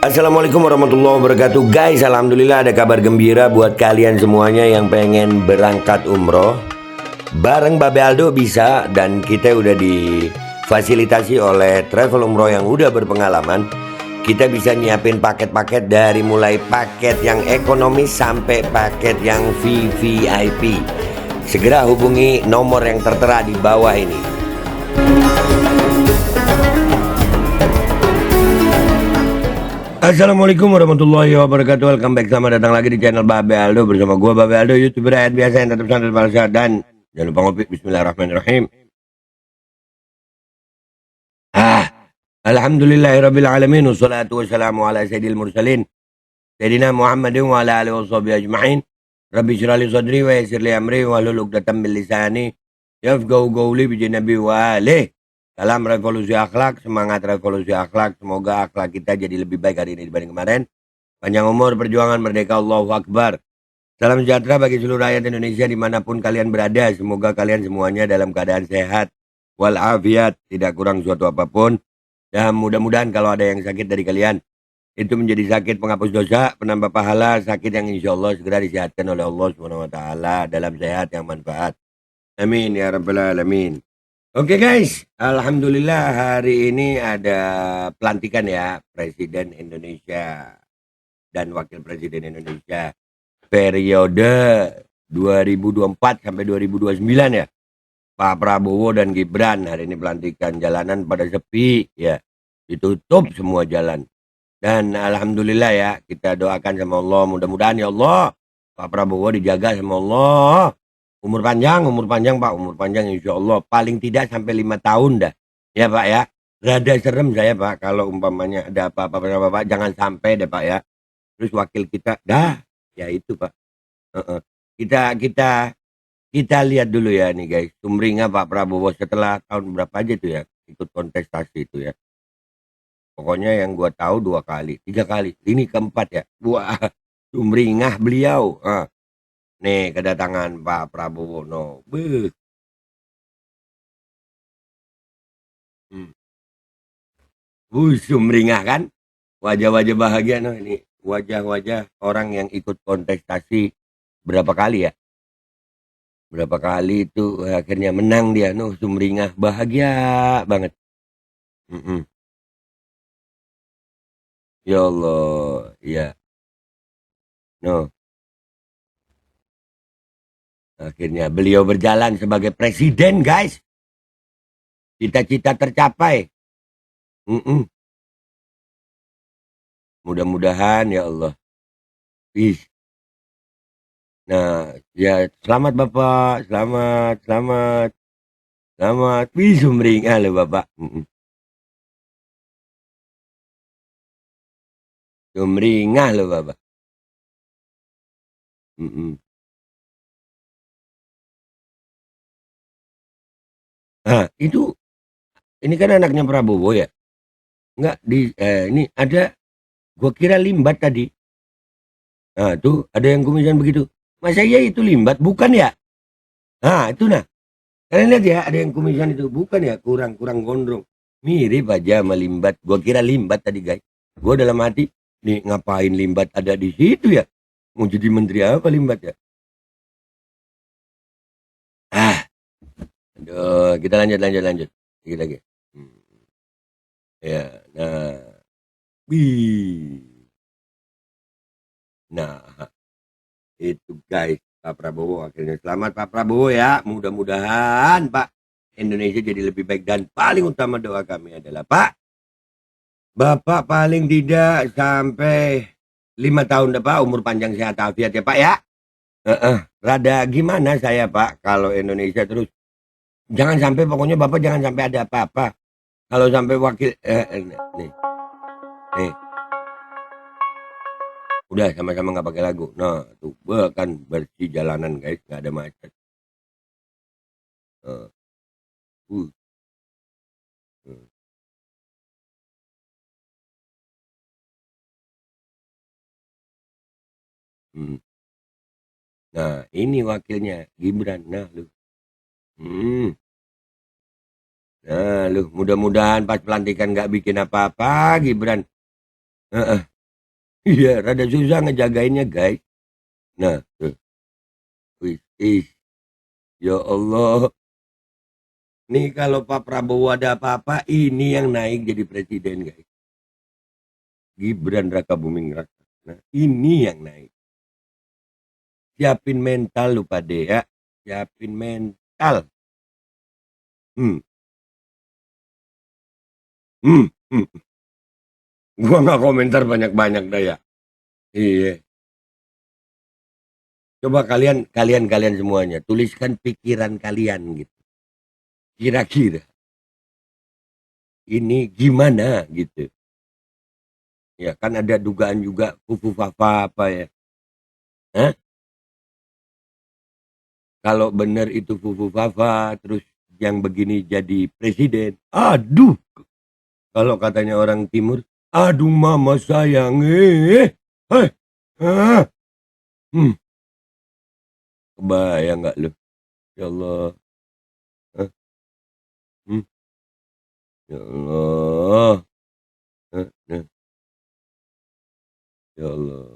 Assalamualaikum warahmatullahi wabarakatuh. Guys, alhamdulillah ada kabar gembira buat kalian semuanya yang pengen berangkat umroh. Bareng Babe Aldo bisa, dan kita udah difasilitasi oleh travel umroh yang udah berpengalaman. Kita bisa nyiapin paket-paket dari mulai paket yang ekonomis sampai paket yang VVIP. Segera hubungi nomor yang tertera di bawah ini. Assalamualaikum warahmatullahi wabarakatuh. Welcome back, selamat datang lagi di channel Babe Aldo. Bersama gua Babe Aldo, YouTuber rakyat biasa yang tetap santai balsa. Dan jangan lupa ngopi. Bismillahirrahmanirrahim. Alhamdulillahirabbil alamin. Wassalatu wassalamu ala sayyidil mursalin Sayyidina Muhammadin wa ala alihi washabihi ajma'in. Rabbi shrah li sadri wa yassir li amri wahlul 'uqdatam min lisani yafqahu qawli bi nabi wa alihi. Salam revolusi akhlak, semangat revolusi akhlak. Semoga akhlak kita jadi lebih baik hari ini dibanding kemarin. Panjang umur, perjuangan, merdeka, Allahu Akbar. Salam sejahtera bagi seluruh rakyat Indonesia dimanapun kalian berada. Semoga kalian semuanya dalam keadaan sehat walafiat, tidak kurang suatu apapun. Dan mudah-mudahan kalau ada yang sakit dari kalian, itu menjadi sakit penghapus dosa, penambah pahala, sakit yang insya Allah segera disehatkan oleh Allah SWT dalam sehat yang manfaat. Amin ya rabbal alamin. Oke guys, alhamdulillah hari ini ada pelantikan ya Presiden Indonesia dan Wakil Presiden Indonesia periode 2024 sampai 2029 ya. Pak Prabowo dan Gibran hari ini pelantikan, jalanan pada sepi ya, ditutup semua jalan. Dan alhamdulillah ya, kita doakan sama Allah, mudah-mudahan ya Allah Pak Prabowo dijaga sama Allah. Umur panjang Pak, umur panjang insya Allah. Paling tidak sampai 5 tahun dah. Ya Pak ya. Rada serem saya Pak, kalau umpamanya ada apa-apa sama Pak, jangan sampai deh Pak ya. Terus wakil kita, ya itu Pak. Kita lihat dulu ya nih guys. Sumringah Pak Prabowo setelah tahun berapa aja tuh ya, ikut kontestasi itu ya. Pokoknya yang gua tahu 2 kali, 3 kali. Ini keempat ya. Wah, sumringah beliau. Nih kedatangan Pak Prabowo no. Sumringah kan. Wajah-wajah bahagia no, ini wajah-wajah orang yang ikut kontestasi berapa kali ya. Berapa kali itu akhirnya menang dia no, sumringah bahagia banget. Ya Allah, ya. No. Akhirnya beliau berjalan sebagai presiden, guys. Cita-cita tercapai. Mudah-mudahan ya Allah. Peace. Nah, ya selamat Bapak, selamat. Peace, sumringah loh Bapak. Sumringah loh Bapak. Nah, itu ini kan anaknya Prabowo ya. Enggak ini ada, gua kira Limbat tadi. Nah, tuh ada yang kumisan begitu. Masa iya itu Limbat bukan ya? Nah, itu nah. Kalian lihat ya, ada yang kumisan itu bukan ya, kurang gondrong. Mirip aja sama Limbat. Gua kira Limbat tadi, guys. Gua dalam hati, nih ngapain Limbat ada di situ ya? Mau jadi menteri apa Limbat ya? Aduh, kita lanjut. Dikit lagi. Ya, nah. Nah, itu guys, Pak Prabowo akhirnya selamat Pak Prabowo ya. Mudah-mudahan Pak Indonesia jadi lebih baik, dan paling utama doa kami adalah Pak, Bapak paling tidak sampai 5 tahun dah Pak, umur panjang sehat afiat ya Pak ya. Rada gimana saya Pak kalau Indonesia terus, jangan sampai, pokoknya Bapak jangan sampai ada apa-apa. Kalau sampai wakil nih. Udah sama-sama nggak pakai lagu. Nah, tuh kan bersih jalanan guys, nggak ada macet. Nah, ini wakilnya Gibran. Nah, lu. Nah, lu mudah-mudahan pas pelantikan nggak bikin apa-apa Gibran. Iya, rada susah ngejagainnya, guys. Nah, tuh. Wih, ya Allah. Nih kalau Pak Prabowo ada apa-apa, ini yang naik jadi presiden, guys. Gibran Raka Buming Raka. Nah, ini yang naik. Siapin mental lu pada ya. Siapin mental. Hmm. Hmm. Hmm. Gua nggak komentar banyak-banyak dah ya. Iya. Coba kalian semuanya tuliskan pikiran kalian gitu. Kira-kira ini gimana gitu. Ya kan ada dugaan juga fufu fafa apa ya. Hah? Kalau benar itu fufu fafa terus yang begini jadi presiden. Aduh, kalau katanya orang timur, aduh mama sayang Hei. Ah. Hmm. Kebayang nggak lu? Ya Allah. Hah? Hmm. Ya Allah. Nah. Ya Allah.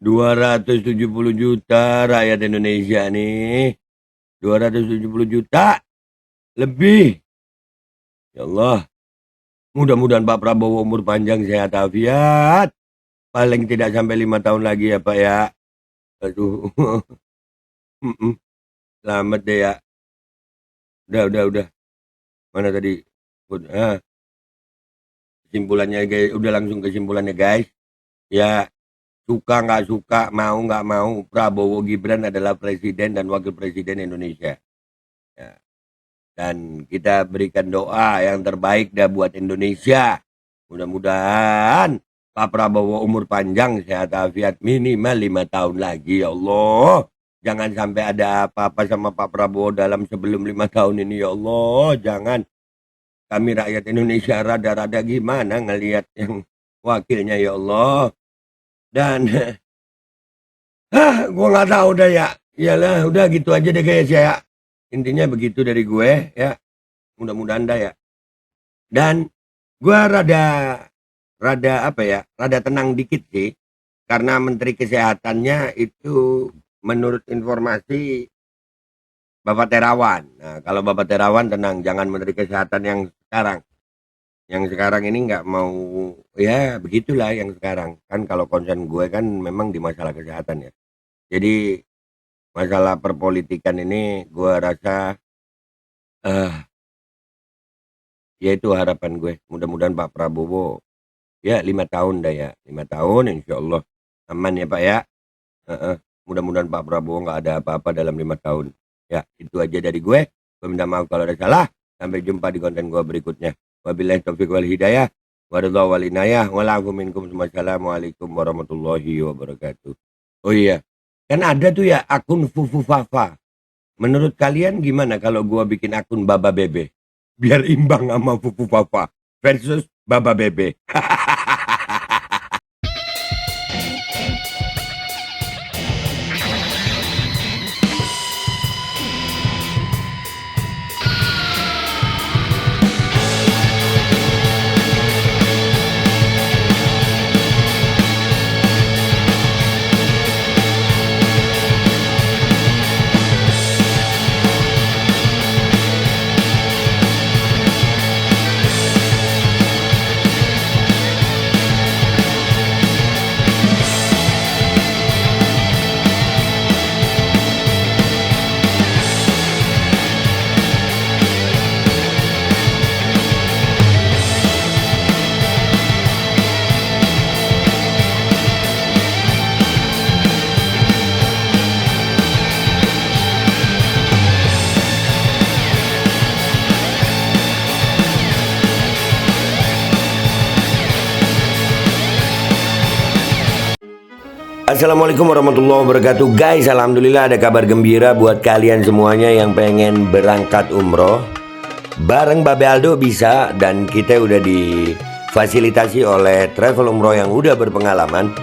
270 juta rakyat Indonesia nih. 270 juta lebih. Ya Allah. Mudah-mudahan Pak Prabowo umur panjang sehat afiat. Paling tidak sampai 5 tahun lagi ya Pak ya. Aduh. Selamat deh ya. Udah. Mana tadi? Kesimpulannya guys. Udah langsung kesimpulannya guys. Ya, suka nggak suka, mau nggak mau, Prabowo Gibran adalah presiden dan wakil presiden Indonesia. Ya. Dan kita berikan doa yang terbaik dah buat Indonesia. Mudah-mudahan Pak Prabowo umur panjang, sehat afiat, minimal 5 tahun lagi ya Allah. Jangan sampai ada apa-apa sama Pak Prabowo dalam sebelum 5 tahun ini ya Allah. Jangan. Kami rakyat Indonesia rada-rada gimana ngelihat yang wakilnya ya Allah. Dan gue nggak tahu dah ya. Iyalah, udah gitu aja deh guys ya. Intinya begitu dari gue ya. Mudah-mudahan dah ya. Dan gue rada apa ya? Rada tenang dikit sih. Karena Menteri Kesehatannya itu menurut informasi Bapak Terawan. Nah, kalau Bapak Terawan tenang, jangan Menteri Kesehatan yang sekarang. Yang sekarang ini nggak mau, ya begitulah yang sekarang. Kan kalau concern gue kan memang di masalah kesehatan ya. Jadi masalah perpolitikan ini gue rasa ya itu harapan gue. Mudah-mudahan Pak Prabowo ya 5 tahun dah ya. 5 tahun insya Allah aman ya Pak ya. Mudah-mudahan Pak Prabowo nggak ada apa-apa dalam 5 tahun. Ya itu aja dari gue. Gue minta maaf kalau ada salah. Sampai jumpa di konten gue berikutnya. Wabillahi taufiq wal hidayah. Waridha wal inayah. Wassalamualaikum warahmatullahi wabarakatuh. Oh iya. Kan ada tuh ya akun Fufu Fafa. Menurut kalian gimana kalau gua bikin akun Baba Bebe? Biar imbang sama Fufu Fafa versus Baba Bebe. Assalamualaikum warahmatullahi wabarakatuh. Guys, alhamdulillah ada kabar gembira buat kalian semuanya yang pengen berangkat umroh. Bareng Babe Aldo bisa, dan kita udah difasilitasi oleh travel umroh yang udah berpengalaman.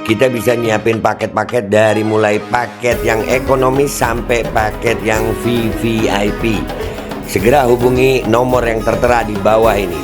Kita bisa nyiapin paket-paket dari mulai paket yang ekonomis sampai paket yang VVIP. Segera hubungi nomor yang tertera di bawah ini.